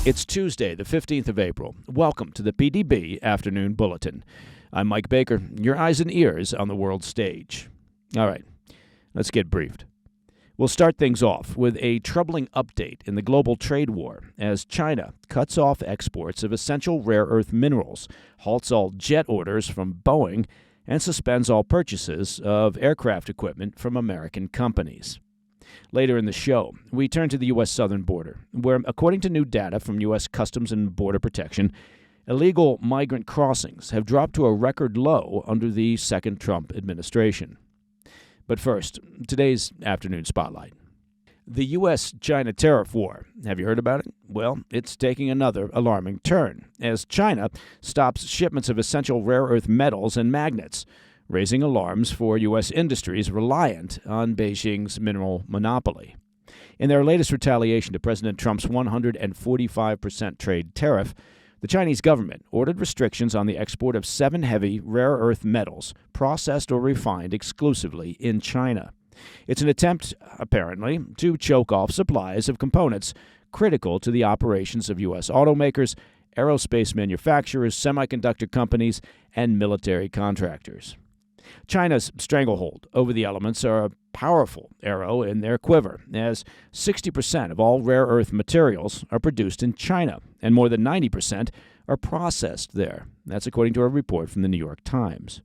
It's Tuesday, the 15th of April. Welcome to the PDB Afternoon Bulletin. I'm Mike Baker, your eyes and ears on the world stage. All right, let's get briefed. We'll start things off with a troubling update in the global trade war as China cuts off exports of essential rare earth minerals, halts all jet orders from Boeing, and suspends all purchases of aircraft equipment from American companies. Later in the show, we turn to the U.S. southern border, where, according to new data from U.S. Customs and Border Protection, illegal migrant crossings have dropped to a record low under the second Trump administration. But first, today's afternoon spotlight. The U.S. China tariff war. Have you heard about it? Well, it's taking another alarming turn as China stops shipments of essential rare earth metals and magnets, raising alarms for U.S. industries reliant on Beijing's mineral monopoly. In their latest retaliation to President Trump's 145% trade tariff, the Chinese government ordered restrictions on the export of 7 heavy rare earth metals processed or refined exclusively in China. It's an attempt, apparently, to choke off supplies of components critical to the operations of U.S. automakers, aerospace manufacturers, semiconductor companies, and military contractors. China's stranglehold over the elements are a powerful arrow in their quiver, as 60% of all rare earth materials are produced in China, and more than 90% are processed there. That's according to a report from the New York Times.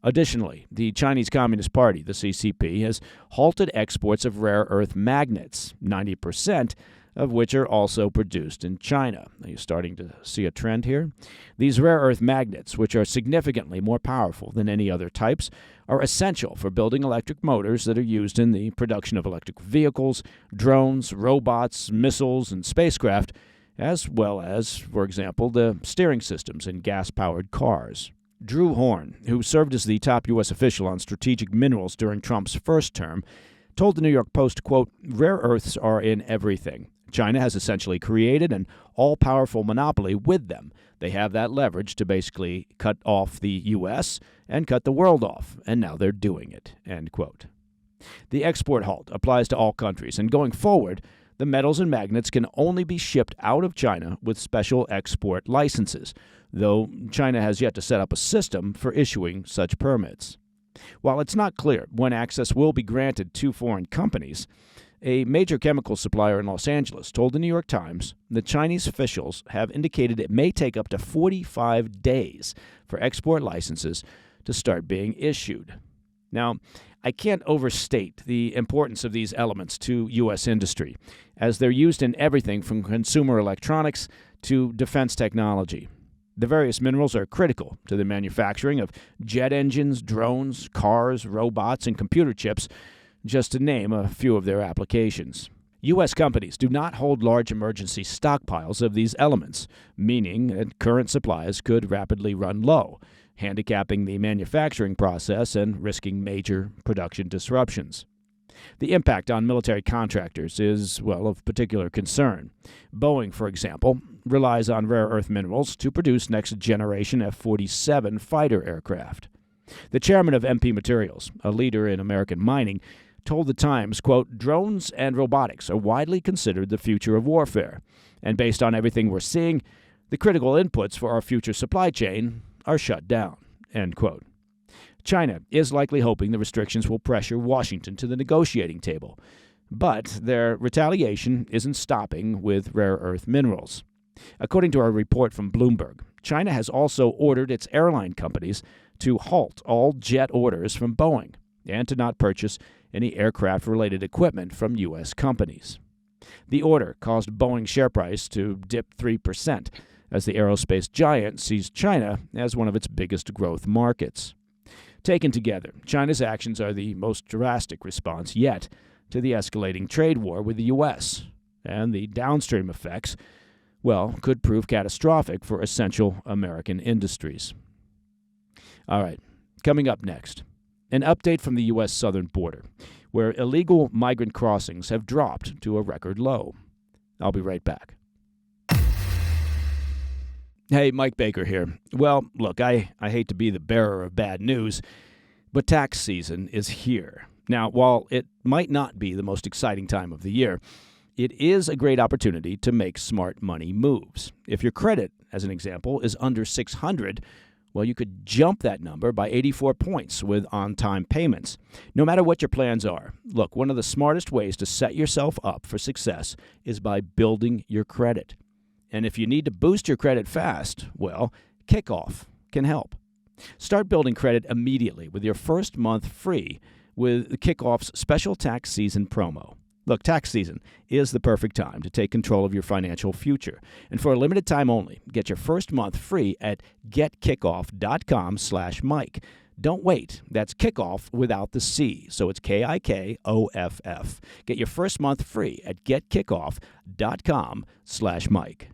Additionally, the Chinese Communist Party, the CCP, has halted exports of rare earth magnets, 90% of which are also produced in China. Are you starting to see a trend here? These rare earth magnets, which are significantly more powerful than any other types, are essential for building electric motors that are used in the production of electric vehicles, drones, robots, missiles, and spacecraft, as well as, for example, the steering systems in gas-powered cars. Drew Horn, who served as the top U.S. official on strategic minerals during Trump's first term, told the New York Post, quote, "Rare earths are in everything. China has essentially created an all-powerful monopoly with them. They have that leverage to basically cut off the U.S. and cut the world off, and now they're doing it," end quote. The export halt applies to all countries, and going forward, the metals and magnets can only be shipped out of China with special export licenses, though China has yet to set up a system for issuing such permits. While it's not clear when access will be granted to foreign companies, a major chemical supplier in Los Angeles told the New York Times that Chinese officials have indicated it may take up to 45 days for export licenses to start being issued. Now, I can't overstate the importance of these elements to U.S. industry, as they're used in everything from consumer electronics to defense technology. The various minerals are critical to the manufacturing of jet engines, drones, cars, robots, and computer chips, just to name a few of their applications. U.S. companies do not hold large emergency stockpiles of these elements, meaning that current supplies could rapidly run low, handicapping the manufacturing process and risking major production disruptions. The impact on military contractors is, well, of particular concern. Boeing, for example, relies on rare earth minerals to produce next-generation F-47 fighter aircraft. The chairman of MP Materials, a leader in American mining, told the Times, quote, "Drones and robotics are widely considered the future of warfare, and based on everything we're seeing, the critical inputs for our future supply chain are shut down," end quote. China is likely hoping the restrictions will pressure Washington to the negotiating table, but their retaliation isn't stopping with rare earth minerals. According to a report from Bloomberg, China has also ordered its airline companies to halt all jet orders from Boeing and to not purchase any aircraft-related equipment from U.S. companies. The order caused Boeing's share price to dip 3% as the aerospace giant sees China as one of its biggest growth markets. Taken together, China's actions are the most drastic response yet to the escalating trade war with the U.S., and the downstream effects, well, could prove catastrophic for essential American industries. All right, coming up next, an update from the U.S. southern border, where illegal migrant crossings have dropped to a record low. I'll be right back. Hey, Mike Baker here. Well, look, I hate to be the bearer of bad news, but tax season is here. Now, while it might not be the most exciting time of the year, it is a great opportunity to make smart money moves. If your credit, as an example, is under 600, well, you could jump that number by 84 points with on-time payments. No matter what your plans are, look, one of the smartest ways to set yourself up for success is by building your credit. And if you need to boost your credit fast, well, Kickoff can help. Start building credit immediately with your first month free with Kickoff's special tax season promo. Look, tax season is the perfect time to take control of your financial future. And for a limited time only, get your first month free at getkickoff.com/Mike. Don't wait. That's kickoff without the C, so it's KIKOFF. Get your first month free at getkickoff.com/Mike.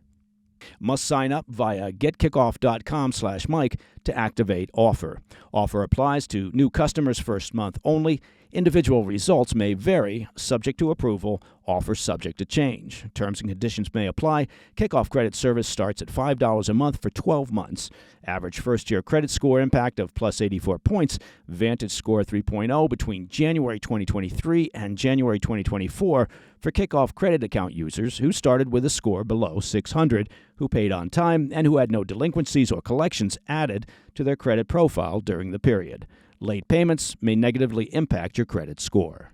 Must sign up via getkickoff.com/Mike to activate offer. Offer applies to new customers first month only. Individual results may vary, subject to approval, offer subject to change. Terms and conditions may apply. Kickoff credit service starts at $5 a month for 12 months. Average first-year credit score impact of plus 84 points. Vantage score 3.0 between January 2023 and January 2024 for Kickoff credit account users who started with a score below 600, who paid on time, and who had no delinquencies or collections added to their credit profile during the period. Late payments may negatively impact your credit score.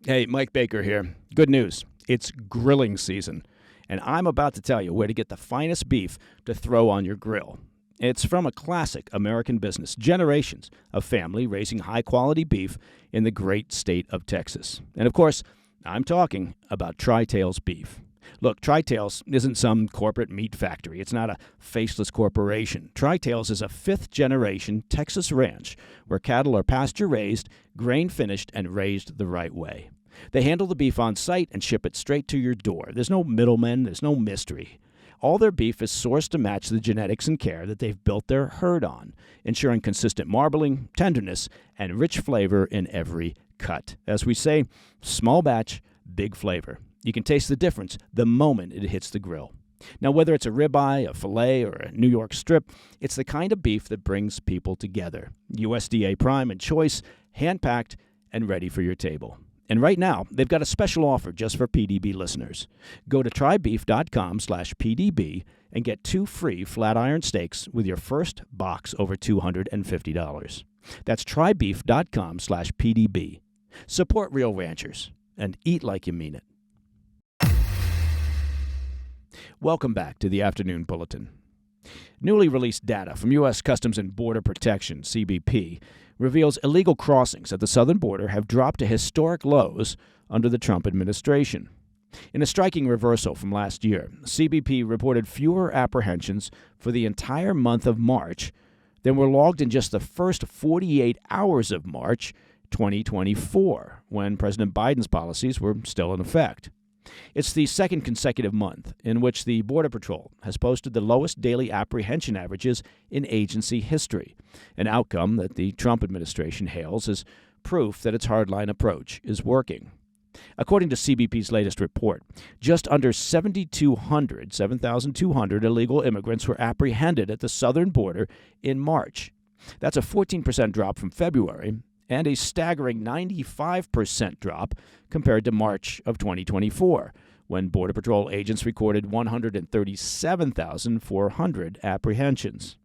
Hey, Mike Baker here. Good news. It's grilling season, and I'm about to tell you where to get the finest beef to throw on your grill. It's from a classic American business, generations of family raising high-quality beef in the great state of Texas. And of course, I'm talking about Tri-Tails beef. Look, Tri-Tails isn't some corporate meat factory. It's not a faceless corporation. Tri-Tails is a fifth-generation Texas ranch where cattle are pasture-raised, grain-finished, and raised the right way. They handle the beef on site and ship it straight to your door. There's no middlemen. There's no mystery. All their beef is sourced to match the genetics and care that they've built their herd on, ensuring consistent marbling, tenderness, and rich flavor in every cut. As we say, small batch, big flavor. You can taste the difference the moment it hits the grill. Now, whether it's a ribeye, a filet, or a New York strip, it's the kind of beef that brings people together. USDA prime and choice, hand-packed, and ready for your table. And right now, they've got a special offer just for PDB listeners. Go to trybeef.com/PDB and get 2 free flat iron steaks with your first box over $250. That's trybeef.com/PDB. Support real ranchers and eat like you mean it. Welcome back to the Afternoon Bulletin. Newly released data from U.S. Customs and Border Protection, CBP, reveals illegal crossings at the southern border have dropped to historic lows under the Trump administration. In a striking reversal from last year, CBP reported fewer apprehensions for the entire month of March than were logged in just the first 48 hours of March 2024, when President Biden's policies were still in effect. It's the second consecutive month in which the Border Patrol has posted the lowest daily apprehension averages in agency history, an outcome that the Trump administration hails as proof that its hardline approach is working. According to CBP's latest report, just under 7,200 illegal immigrants were apprehended at the southern border in March. That's a 14% drop from February, and a staggering 95% drop compared to March of 2024, when Border Patrol agents recorded 137,400 apprehensions.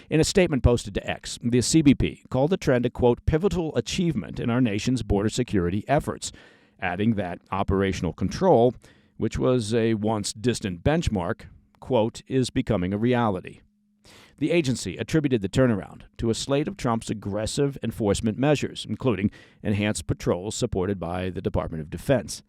In a statement posted to X, the CBP called the trend a, quote, pivotal achievement in our nation's border security efforts, adding that operational control, which was a once distant benchmark, quote, is becoming a reality. The agency attributed the turnaround to a slate of Trump's aggressive enforcement measures, including enhanced patrols supported by the Department of Defense.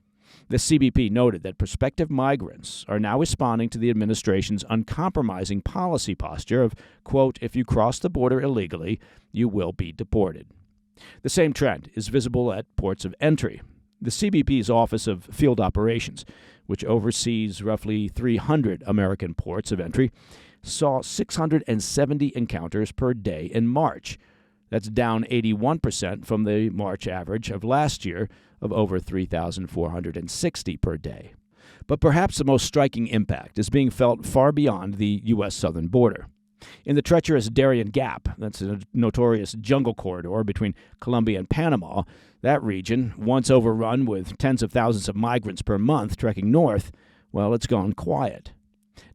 The CBP noted that prospective migrants are now responding to the administration's uncompromising policy posture of, quote, if you cross the border illegally, you will be deported. The same trend is visible at ports of entry. The CBP's Office of Field Operations, which oversees roughly 300 American ports of entry, saw 670 encounters per day in March. That's down 81% from the March average of last year of over 3,460 per day. But perhaps the most striking impact is being felt far beyond the U.S. southern border. In the treacherous Darien Gap, that's a notorious jungle corridor between Colombia and Panama, that region, once overrun with tens of thousands of migrants per month trekking north, well, it's gone quiet.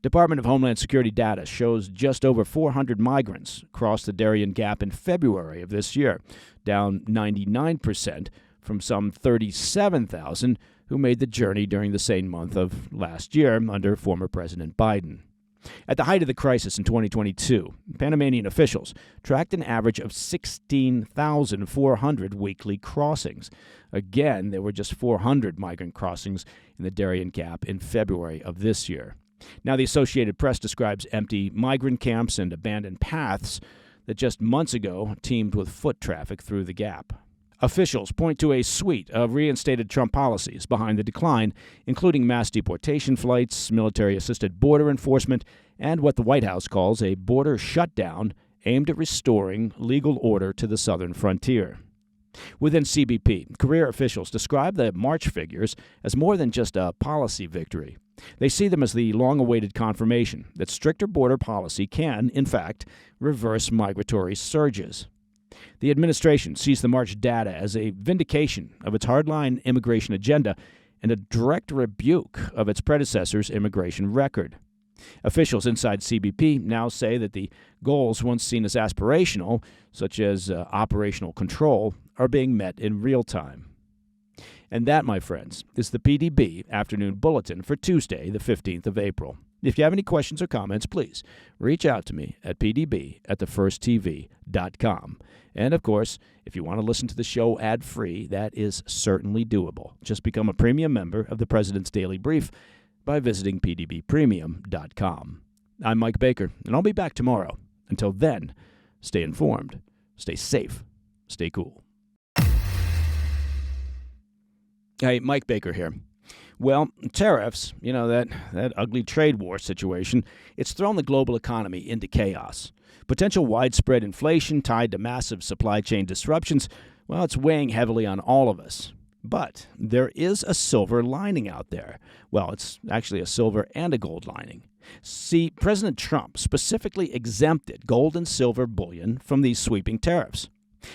Department of Homeland Security data shows just over 400 migrants crossed the Darien Gap in February of this year, down 99% from some 37,000 who made the journey during the same month of last year under former President Biden. At the height of the crisis in 2022, Panamanian officials tracked an average of 16,400 weekly crossings. Again, there were just 400 migrant crossings in the Darien Gap in February of this year. Now, the Associated Press describes empty migrant camps and abandoned paths that just months ago teemed with foot traffic through the gap. Officials point to a suite of reinstated Trump policies behind the decline, including mass deportation flights, military-assisted border enforcement, and what the White House calls a border shutdown aimed at restoring legal order to the southern frontier. Within CBP, career officials describe the March figures as more than just a policy victory. They see them as the long-awaited confirmation that stricter border policy can, in fact, reverse migratory surges. The administration sees the March data as a vindication of its hardline immigration agenda and a direct rebuke of its predecessor's immigration record. Officials inside CBP now say that the goals once seen as aspirational, such as operational control, are being met in real time. And that, my friends, is the PDB Afternoon Bulletin for Tuesday, the 15th of April. If you have any questions or comments, please reach out to me at pdb@thefirsttv.com. And, of course, if you want to listen to the show ad-free, that is certainly doable. Just become a premium member of the President's Daily Brief by visiting pdbpremium.com. I'm Mike Baker, and I'll be back tomorrow. Until then, stay informed, stay safe, stay cool. Hey, Mike Baker here. Well, tariffs, that ugly trade war situation, it's thrown the global economy into chaos. Potential widespread inflation tied to massive supply chain disruptions, well, it's weighing heavily on all of us. But there is a silver lining out there. Well, it's actually a silver and a gold lining. See, President Trump specifically exempted gold and silver bullion from these sweeping tariffs.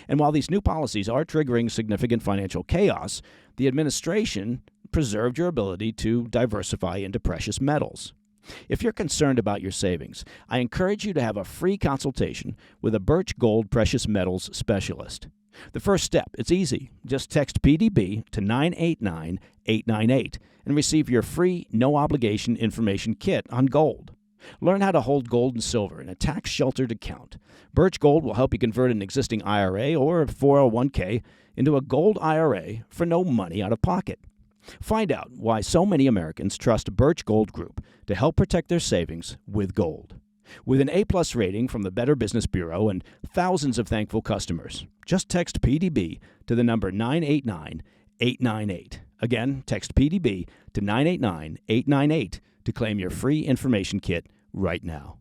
And while these new policies are triggering significant financial chaos, the administration preserved your ability to diversify into precious metals. If you're concerned about your savings, I encourage you to have a free consultation with a Birch Gold precious metals specialist. The first step, it's easy. Just text PDB to 989-898 and receive your free, no-obligation information kit on gold. Learn how to hold gold and silver in a tax-sheltered account. Birch Gold will help you convert an existing IRA or 401k into a gold IRA for no money out of pocket. Find out why so many Americans trust Birch Gold Group to help protect their savings with gold. With an A+ rating from the Better Business Bureau and thousands of thankful customers, just text PDB to the number 989-898. Again, text PDB to 989-898 to claim your free information kit right now.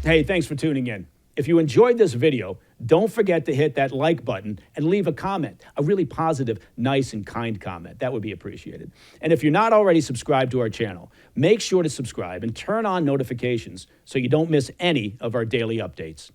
Hey, thanks for tuning in. If you enjoyed this video, don't forget to hit that like button and leave a comment, a really positive, nice, and kind comment. That would be appreciated. And if you're not already subscribed to our channel, make sure to subscribe and turn on notifications so you don't miss any of our daily updates.